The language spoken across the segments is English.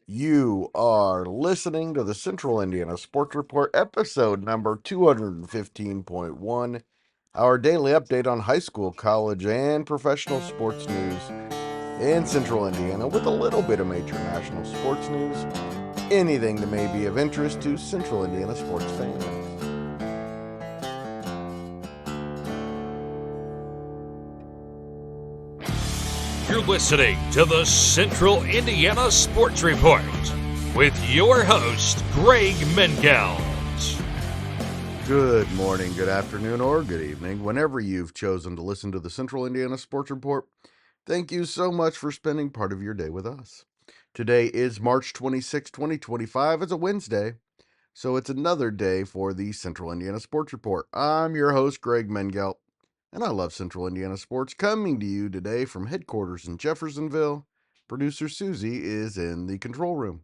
You are listening to the Central Indiana Sports Report, episode number 215.1, our daily update on high school, college, and professional sports news in Central Indiana with a little bit of major national sports news, anything that may be of interest to Central Indiana sports fans. You're listening to the Central Indiana Sports Report with your host, Greg Mengels. Good morning, good afternoon, or good evening, whenever you've chosen to listen to the Central Indiana Sports Report. Thank you so much for spending part of your day with us. Today is March 26, 2025. It's a Wednesday, so it's another day for the Central Indiana Sports Report. I'm your host, Greg Mengelt, and I love Central Indiana sports. Coming to you today from headquarters in Jeffersonville, producer Susie is in the control room.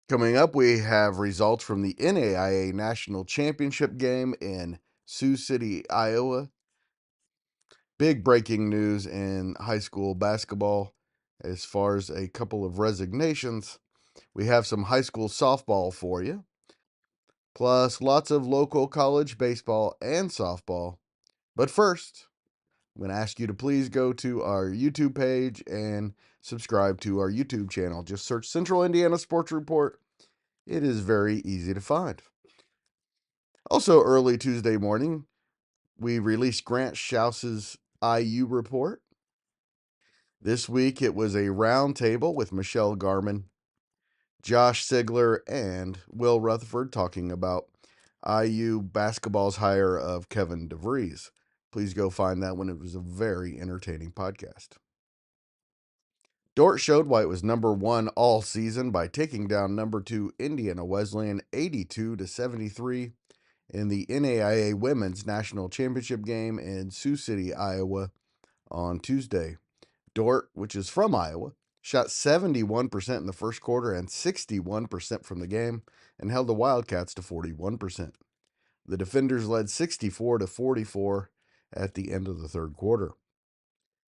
Coming up, we have results from the NAIA National Championship game in Sioux City, Iowa. Big breaking news in high school basketball as far as a couple of resignations. We have some high school softball for you, plus lots of local college baseball and softball. But first, I'm going to ask you to please go to our YouTube page and subscribe to our YouTube channel. Just search Central Indiana Sports Report. It is very easy to find. Also, early Tuesday morning, we released Grant Schaus's IU report. This week, it was a roundtable with Michelle Garman, Josh Sigler, and Will Rutherford talking about IU basketball's hire of Kevin DeVries. Please go find that one. It was a very entertaining podcast. Dordt showed why it was number one all season by taking down number two Indiana Wesleyan 82-73 in the NAIA Women's National Championship game in Sioux City, Iowa on Tuesday. Dordt, which is from Iowa, shot 71% in the first quarter and 61% from the game and held the Wildcats to 41%. The defenders led 64-44 at the end of the third quarter.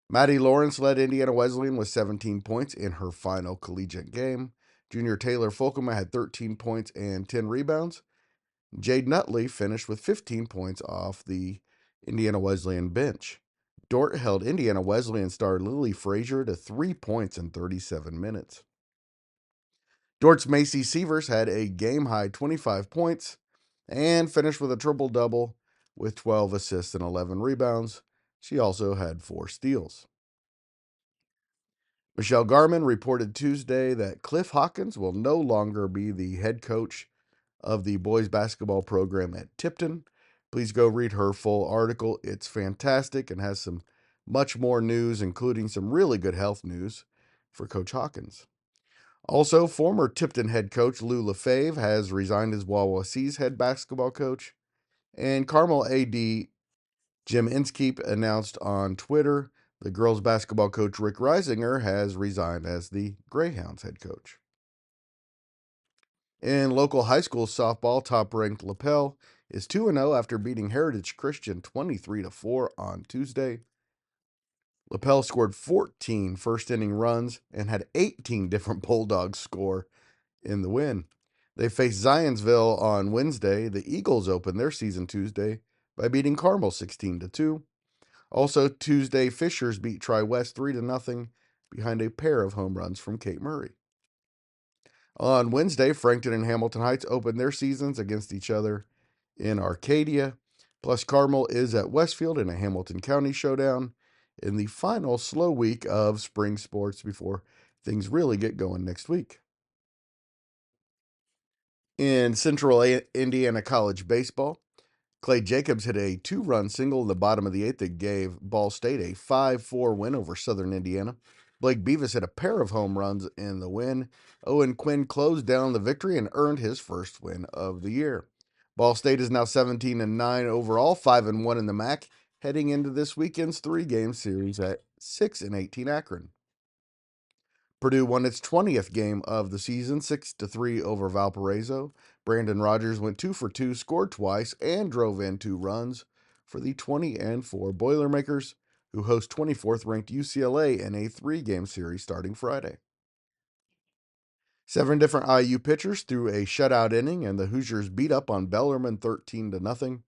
Maddie Lawrence led Indiana Wesleyan with 17 points in her final collegiate game. Junior Taylor Folkema had 13 points and 10 rebounds. Jade Nutley finished with 15 points off the Indiana Wesleyan bench. Dordt held Indiana Wesleyan star Lily Frazier to 3 points in 37 minutes. Dordt's Macy Sievers had a game-high 25 points and finished with a triple-double with 12 assists and 11 rebounds. She also had 4 steals. Michelle Garman reported Tuesday that Cliff Hawkins will no longer be the head coach of the boys basketball program at Tipton. Please go read her full article. It's fantastic and has some much more news, including some really good health news for Coach Hawkins. Also, former Tipton head coach Lou Lefebvre has resigned as Wawassee's head basketball coach, and Carmel AD Jim Inskeep announced on Twitter the girls basketball coach Rick Reisinger has resigned as the Greyhounds head coach. In local high school softball, top-ranked Lapel is 2-0 after beating Heritage Christian 23-4 on Tuesday. Lapel scored 14 first-inning runs and had 18 different Bulldogs score in the win. They faced Zionsville on Wednesday. The Eagles opened their season Tuesday by beating Carmel 16-2. Also, Tuesday, Fishers beat Tri-West 3-0 behind a pair of home runs from Kate Murray. On Wednesday, Frankton and Hamilton Heights opened their seasons against each other in Arcadia. Plus, Carmel is at Westfield in a Hamilton County showdown in the final slow week of spring sports before things really get going next week. In Central Indiana College baseball, Clay Jacobs hit a 2-run single in the bottom of the 8th that gave Ball State a 5-4 win over Southern Indiana. Blake Beavis hit a pair of home runs in the win. Owen Quinn closed down the victory and earned his first win of the year. Ball State is now 17-9 overall, 5-1 in the MAC, heading into this weekend's 3-game series at 6-18 Akron. Purdue won its 20th game of the season, 6-3 over Valparaiso. Brandon Rogers went 2 for 2, scored twice, and drove in 2 runs for the 20-4 Boilermakers, who host 24th-ranked UCLA in a 3-game series starting Friday. 7 different IU pitchers threw a shutout inning, and the Hoosiers beat up on Bellarmine 13-0.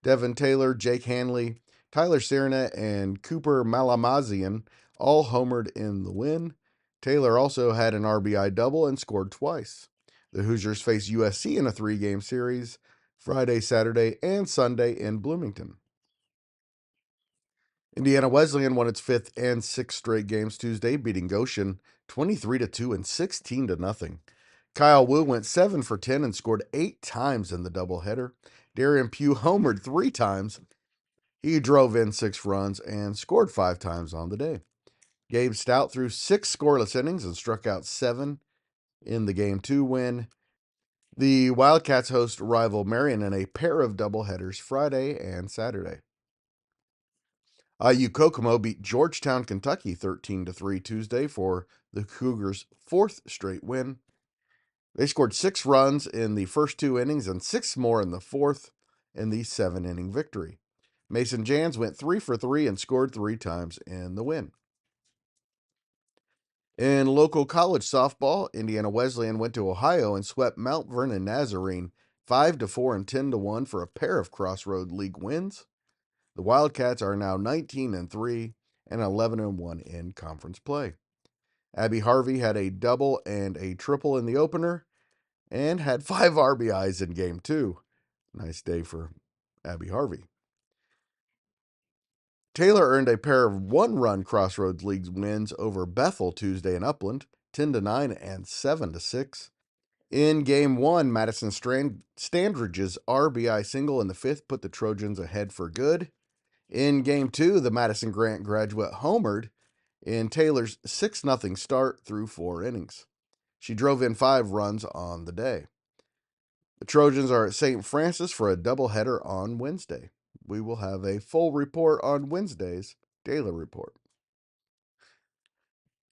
Devin Taylor, Jake Hanley, Tyler Serna, and Cooper Malamazian all homered in the win. Taylor also had an RBI double and scored twice. The Hoosiers face USC in a 3-game series Friday, Saturday, and Sunday in Bloomington. Indiana Wesleyan won its 5th and 6th straight games Tuesday, beating Goshen 23-2 and 16-0. Kyle Wu went 7 for 10 and scored 8 times in the doubleheader. Darian Pugh homered 3 times. He drove in 6 runs and scored 5 times on the day. Gabe Stout threw 6 scoreless innings and struck out 7 in the Game 2 win. The Wildcats host rival Marion in a pair of doubleheaders Friday and Saturday. IU Kokomo beat Georgetown, Kentucky 13-3 Tuesday for the Cougars' 4th straight win. They scored 6 runs in the first 2 innings and 6 more in the 4th in the 7-inning victory. Mason Jans went 3 for 3 and scored 3 times in the win. In local college softball, Indiana Wesleyan went to Ohio and swept Mount Vernon Nazarene 5-4 and 10-1 for a pair of Crossroad League wins. The Wildcats are now 19-3 and 11-1 in conference play. Abby Harvey had a double and a triple in the opener and had 5 RBIs in Game 2. Nice day for Abby Harvey. Taylor earned a pair of 1-run Crossroads League wins over Bethel Tuesday in Upland, 10-9 and 7-6. In Game 1, Madison Standridge's RBI single in the 5th put the Trojans ahead for good. In Game 2, the Madison Grant graduate homered in Taylor's 6-0 start through 4 innings. She drove in 5 runs on the day. The Trojans are at St. Francis for a doubleheader on Wednesday. We will have a full report on Wednesday's Daily Report.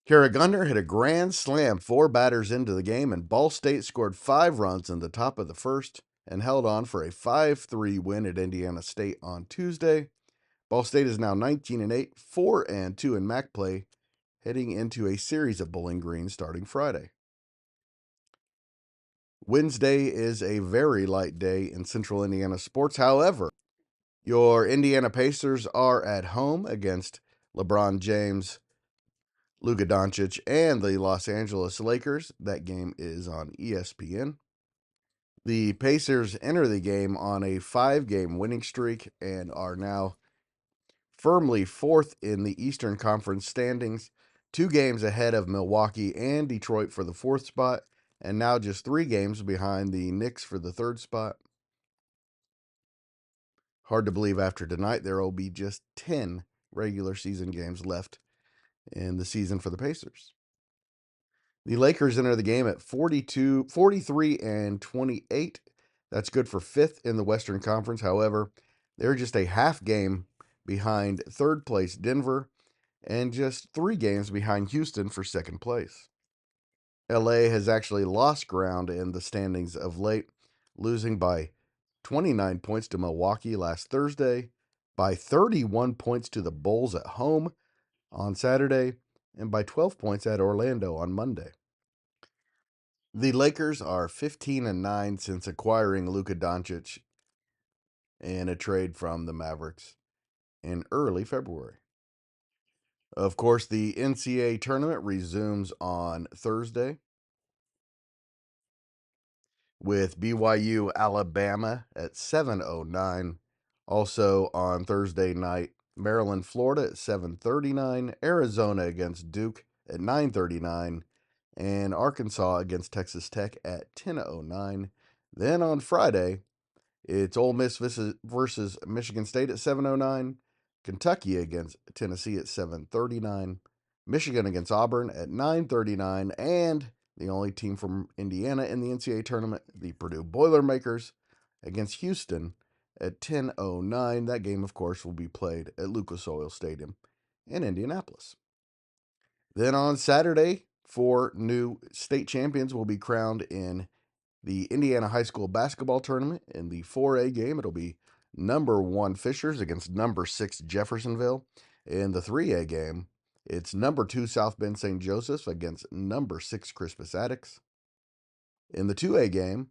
Kara Gundner hit a grand slam 4 batters into the game, and Ball State scored 5 runs in the top of the first and held on for a 5-3 win at Indiana State on Tuesday. Ball State is now 19-8, 4-2 in MAC play, heading into a series of Bowling Green starting Friday. Wednesday is a very light day in Central Indiana sports. However, your Indiana Pacers are at home against LeBron James, Luka Doncic, and the Los Angeles Lakers. That game is on ESPN. The Pacers enter the game on a 5-game winning streak and are now firmly 4th in the Eastern Conference standings, 2 games ahead of Milwaukee and Detroit for the 4th spot, and now just 3 games behind the Knicks for the 3rd spot. Hard to believe after tonight there will be just 10 regular season games left in the season for the Pacers. The Lakers enter the game at 43-28. That's good for 5th in the Western Conference. However, they're just a half game behind 3rd place Denver and just 3 games behind Houston for 2nd place. LA has actually lost ground in the standings of late, losing by 29 points to Milwaukee last Thursday, by 31 points to the Bulls at home on Saturday, and by 12 points at Orlando on Monday. The Lakers are 15-9 since acquiring Luka Doncic in a trade from the Mavericks in early February. Of course, the NCAA tournament resumes on Thursday with BYU Alabama at 7:09. Also on Thursday night, Maryland Florida at 7:39, Arizona against Duke at 9:39, and Arkansas against Texas Tech at 10:09. Then on Friday, it's Ole Miss versus Michigan State at 7:09, Kentucky against Tennessee at 7:39, Michigan against Auburn at 9:39, and the only team from Indiana in the NCAA tournament, the Purdue Boilermakers, against Houston at 10:09. That game, of course, will be played at Lucas Oil Stadium in Indianapolis. Then on Saturday, 4 new state champions will be crowned in the Indiana High School basketball tournament. In the 4A game, it'll be number 1 Fishers against number 6 Jeffersonville. In the 3A game, it's number 2 South Bend St. Joseph's against number 6 Crispus Attucks. In the 2A game,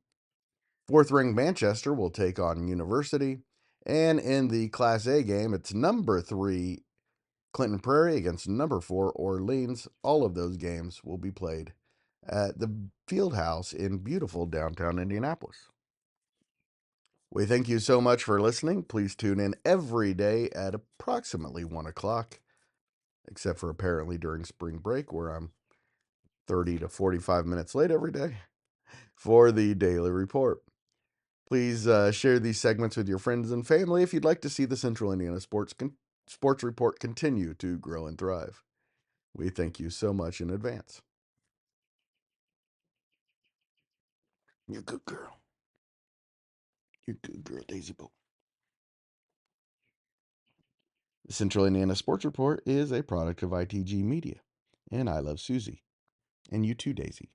4th-ranked Manchester will take on University. And in the Class A game, it's number 3 Clinton Prairie against number 4 Orleans. All of those games will be played at the Fieldhouse in beautiful downtown Indianapolis. We thank you so much for listening. Please tune in every day at approximately 1 o'clock, except for apparently during spring break, where I'm 30 to 45 minutes late every day for the Daily Report. Please share these segments with your friends and family if you'd like to see the Central Indiana Sports Report continue to grow and thrive. We thank you so much in advance. You're a good girl. You're a good girl, Daisy Bow. The Central Indiana Sports Report is a product of ITG Media, and I love Susie. And you too, Daisy.